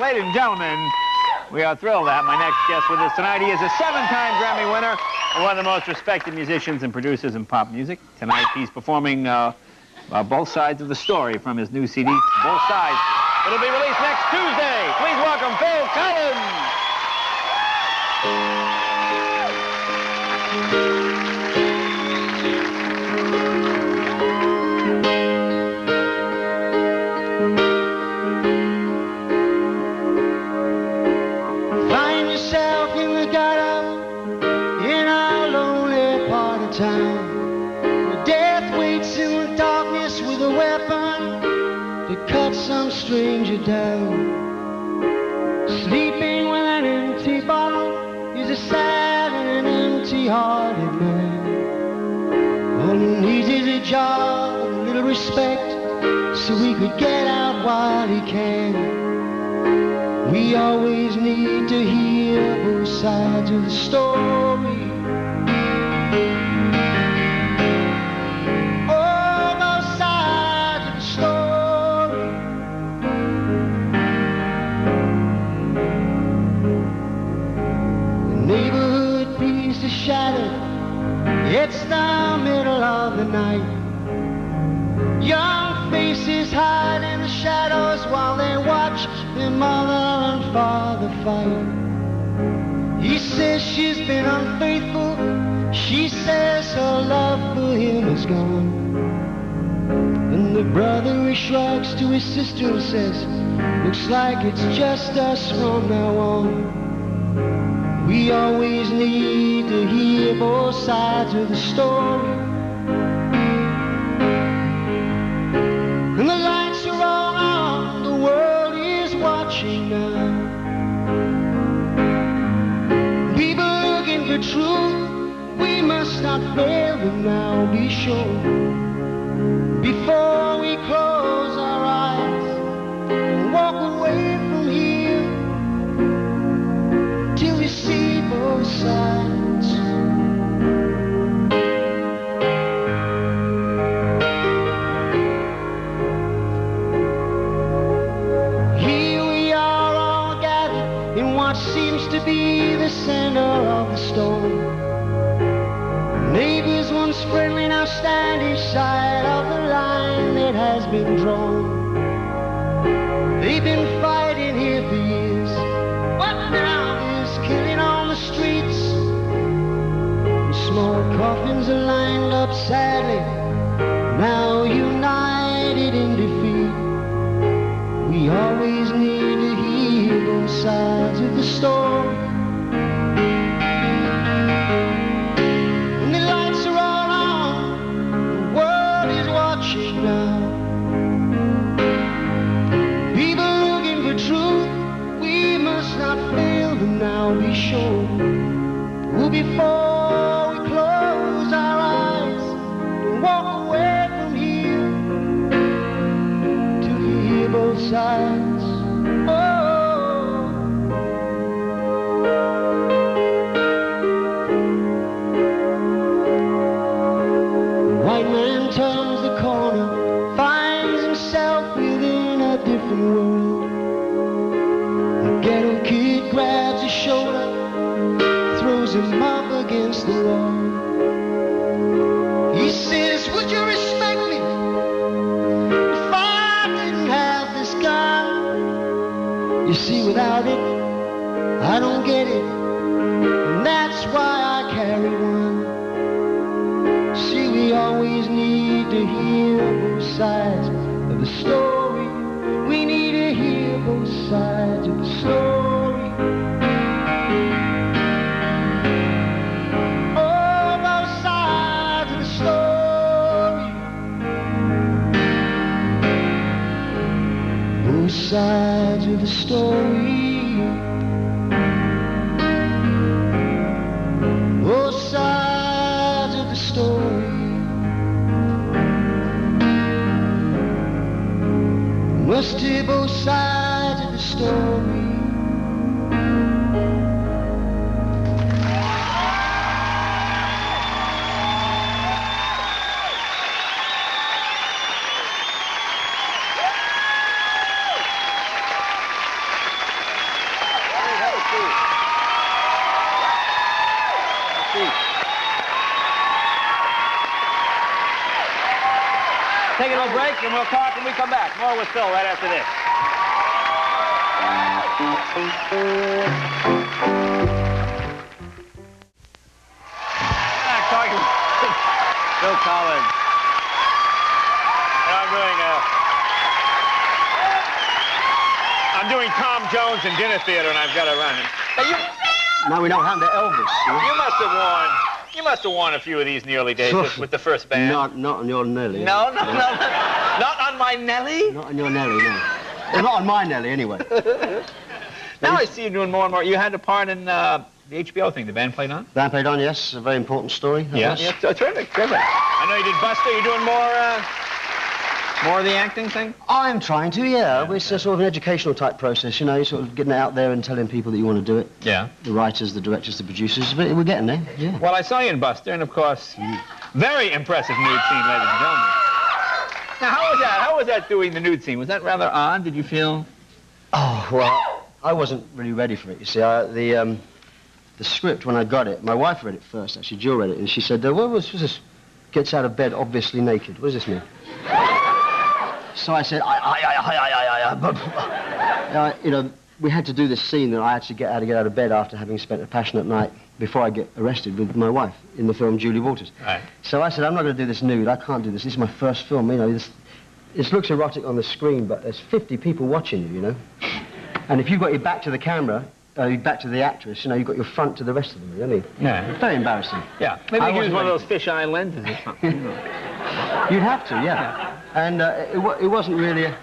Ladies and gentlemen, we are thrilled to have my next guest with us tonight. He is a 7-time Grammy winner and one of the most respected musicians and producers in pop music. Tonight, he's performing both sides of the story from his new CD, Both Sides. It'll be released next Tuesday. Please welcome Phil Collins. Some stranger down, sleeping with an empty bottle is a sad and an empty-hearted man. All he needs is a job and a little respect, so he could get out while he can. We always need to hear both sides of the story. It's the middle of the night. Young faces hide in the shadows while they watch their mother and father fight. He says she's been unfaithful. She says her love for him is gone. And the brother he shrugs to his sister and says, looks like it's just us from now on. We always need to hear both sides of the story. And the lights are all on, the world is watching now. People looking for truth, we must not fail them now, be sure. Before we close our eyes and walk away from here, till we see both sides. Here we are all gathered in what seems to be the center of the storm. Neighbors once friendly now stand each side of the line that has been drawn. They've been fighting here for years. What now? Killing on the streets. Small coffins are lined up sadly, now united in defeat. We always need to hear both sides of the story. And the lights are all on, the world is watching now. People looking for truth, we must not fail them now, be sure. Well, before we close our eyes and walk away from here, till you hear both sides. Oh, the white man turns the corner, finds himself within a different world. The ghetto kid grabs his shoulder, throws him up against the wall. He says, would you respect me if I didn't have this gun? You see, without it, I don't get it, and that's why I carry one. See, we always need to hear both sides of the story. We need to hear both sides of the story. Oh, both sides of the story. Both sides of the story. Both sides of the story. Must hear both sides of the story. see. Let's see. Take a little break, and we'll talk when we come back. More with Phil right after this. Back talking with Phil Collins. I'm doing Tom Jones in dinner theater, and I've got to run it. Now we know how to Elvis. You must have worn a few of these in the early days with the first band. Not on your Nelly. No. Not on my Nelly? Not on your Nelly, no. Well, not on my Nelly, anyway. Now I see you doing more and more. You had a part in the HBO thing the band played on? Band played on, yes. A very important story. Yeah, terrific. I know you did Buster. You're doing more of the acting thing? I'm trying to, yeah. It's a sort of an educational type process, you know, you're sort of getting it out there and telling people that you want to do it. Yeah. The writers, the directors, the producers, but we're getting there, yeah. Well, I saw you in Buster, and of course, very impressive nude scene, ladies and gentlemen. Now, how was that? How was that doing the nude scene? Was that rather odd? Did you feel? Oh, well, I wasn't really ready for it, you see. The script, when I got it, my wife read it first, actually, Jill read it, and she said, what was this? Gets out of bed obviously naked. What does this mean? So I said, you know, we had to do this scene that I actually had to get out of bed after having spent a passionate night before I get arrested with my wife in the film Julie Walters. Right. So I said, I'm not going to do this nude. I can't do this. This is my first film. You know, this looks erotic on the screen, but there's 50 people watching you, you know. And if you've got your back to the camera, your back to the actress, you know, you've got your front to the rest of them, you know. Yeah. Very embarrassing. Yeah. Maybe use one of those fisheye lenses or something. You'd have to, yeah. And it wasn't really a...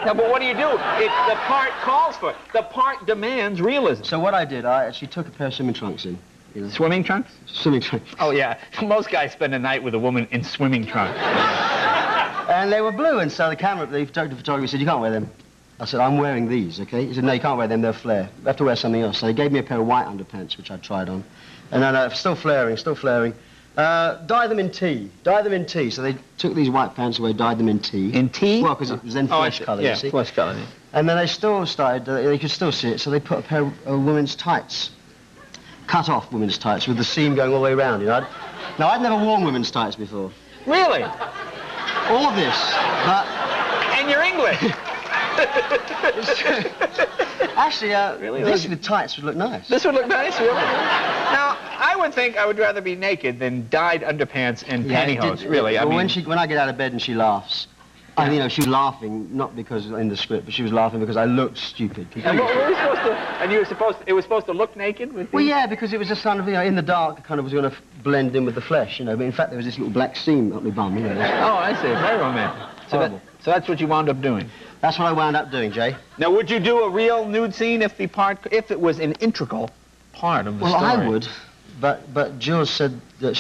No, but what do? The part calls for it. The part demands realism. So what I did, I actually took a pair of swimming trunks in. You know. Swimming trunks? Swimming trunks. Oh, yeah. Most guys spend a night with a woman in swimming trunks. And they were blue, and so the photographer said, you can't wear them. I said, I'm wearing these, okay? He said, no, you can't wear them, they're flare. You have to wear something else. So they gave me a pair of white underpants, which I tried on. And then, still flaring. Dye them in tea. So they took these white pants away, dyed them in tea. In tea? Well, because it was then flesh colour, you see. Flesh colour, yeah. And then they still started, they could still see it, so they put a pair of women's tights. Cut off women's tights with the seam going all the way around, you know. Now, I'd never worn women's tights before. Really? All this, but... And you're English. Actually, really? This with tights would look nice. This would look nice, really? Now, I would think I would rather be naked than dyed underpants and pantyhose, really. Well, when I get out of bed and she laughs, I mean, you know, she was laughing, not because in the script, but she was laughing because I looked stupid. And what were we supposed to... And it was supposed to look naked with Well, yeah, because it was just kind of, you know, in the dark, it kind of was going to blend in with the flesh, you know. But in fact, there was this little black seam up my bum, you know. Oh, I see. Very romantic. So that's what you wound up doing? That's what I wound up doing, Jay. Now, would you do a real nude scene if it was an integral part of the story? Well, I would, but Jill said that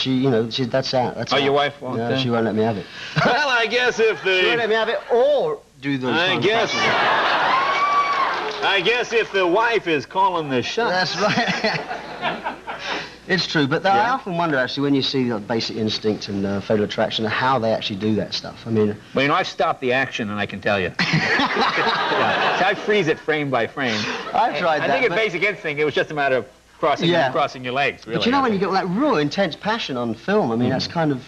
that's out. That's your wife won't? No, she won't let me have it. Well, I guess if the... She won't let me have it or do those I guess if the wife is calling the shots. That's right. It's true, but I often wonder, actually, when you see the Basic Instinct and Fatal Attraction, how they actually do that stuff. I mean... Well, you know, I've stopped the action, and I can tell you. So I freeze it frame by frame. I've tried that. I think in Basic Instinct, it was just a matter of crossing your legs, really. But you know, when you get that real intense passion on film, I mean, that's kind of...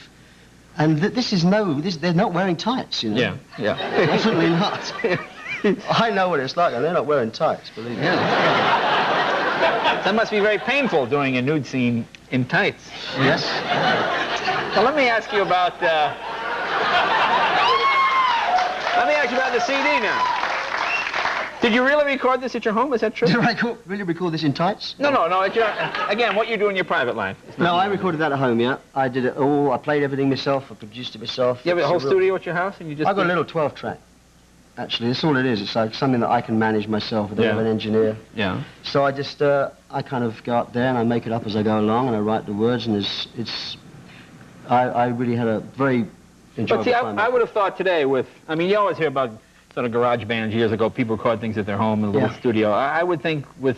And they're not wearing tights, you know? Yeah. Definitely not. I know what it's like, and they're not wearing tights, believe me. That must be very painful, doing a nude scene in tights. Yes. Well, let me ask you about the CD now. Did you really record this at your home? Is that true? Did I really record this in tights? No. Again, what you do in your private life. No, I recorded that at home, yeah. I did it all. I played everything myself. I produced it myself. You have a whole studio at your house, and you just... I've got a little 12-track. Actually, that's all it is. It's like something that I can manage myself. I don't have an engineer. Yeah. So I just, I kind of go up there and I make it up as I go along and I write the words, and I really had a very enjoyable time. I would have thought today with, I mean, you always hear about sort of garage bands years ago, people record things at their home in a little studio. I would think with,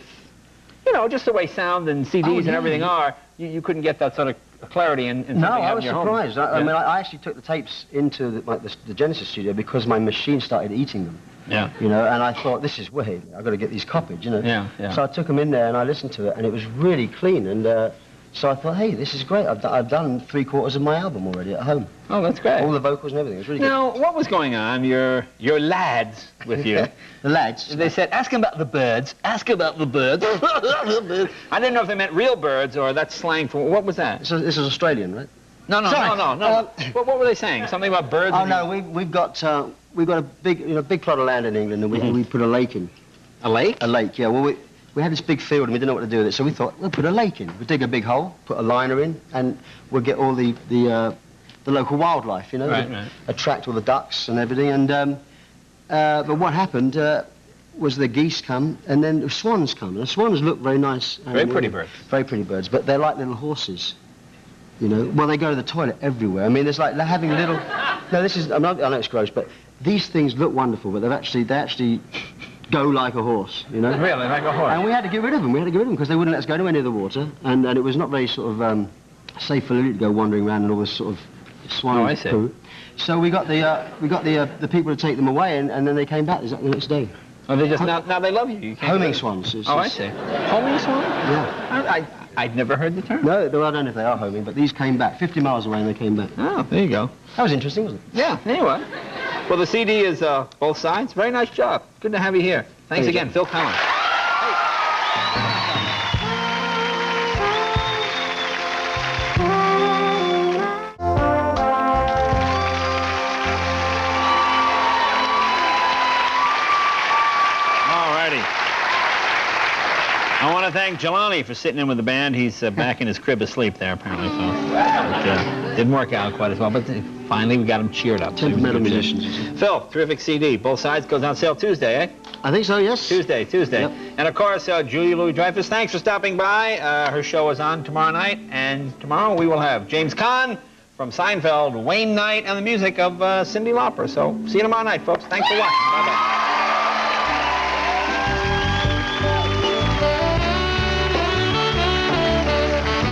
you know, just the way sound and CDs and everything are, you couldn't get that sort of clarity in something out in your home. No, I was surprised. I mean, I actually took the tapes into the Genesis studio because my machine started eating them. Yeah. You know, and I thought, this is weird. I've got to get these copied, you know. Yeah, yeah. So I took them in there and I listened to it, and it was really clean. And so I thought, hey, this is great. I've done 3/4 of my album already at home. Oh, that's great. All the vocals and everything. It was really Now, what was going on? Your lads with you. The lads. They said, ask him about the birds. Ask about the birds. I didn't know if they meant real birds or that's slang for, what was that? So this is Australian, right? No. What were they saying? Something about birds? Oh no, we've got a big plot of land in England, and we put a lake in. A lake? A lake, yeah. Well, we had this big field and we didn't know what to do with it, so we thought we'll put a lake in. We'll dig a big hole, put a liner in, and we'll get all the local wildlife, you know, right. attract all the ducks and everything. And but what happened was the geese come, and then the swans come. And the swans look very nice. Very pretty birds. Very pretty birds, but they're like little horses. You know, well, they go to the toilet everywhere. I mean, it's like they're having little. No, this is. I know it's gross, but these things look wonderful, but they actually go like a horse. You know. Really, like a horse. And we had to get rid of them. We had to get rid of them because they wouldn't let us go to any of the water, and it was not very sort of safe for Lily to go wandering around and all this sort of swine I see. poo. So we got the people to take them away, and then they came back the next day. Oh, they just now they love you. You can't Homing swans. I see. Homing swans? Yeah. I'd never heard the term. No, I don't know if they are homing, but these came back 50 miles away and they came back. Oh, there you go. That was interesting, wasn't it? Yeah. Anyway, well, the CD is both sides. Very nice job. Good to have you here. Thanks again, Phil Collins. I want to thank Jelani for sitting in with the band. He's back in his crib asleep there, apparently, so it didn't work out quite as well, but finally we got him cheered up. Temperamental musicians. Phil, terrific CD. Both sides goes on sale Tuesday, eh? I think so, yes. Tuesday. Yep. And, of course, Julia Louis Dreyfus, thanks for stopping by. Her show is on tomorrow night, and tomorrow we will have James Caan from Seinfeld, Wayne Knight, and the music of Cyndi Lauper. So see you tomorrow night, folks. Thanks for watching. Bye-bye.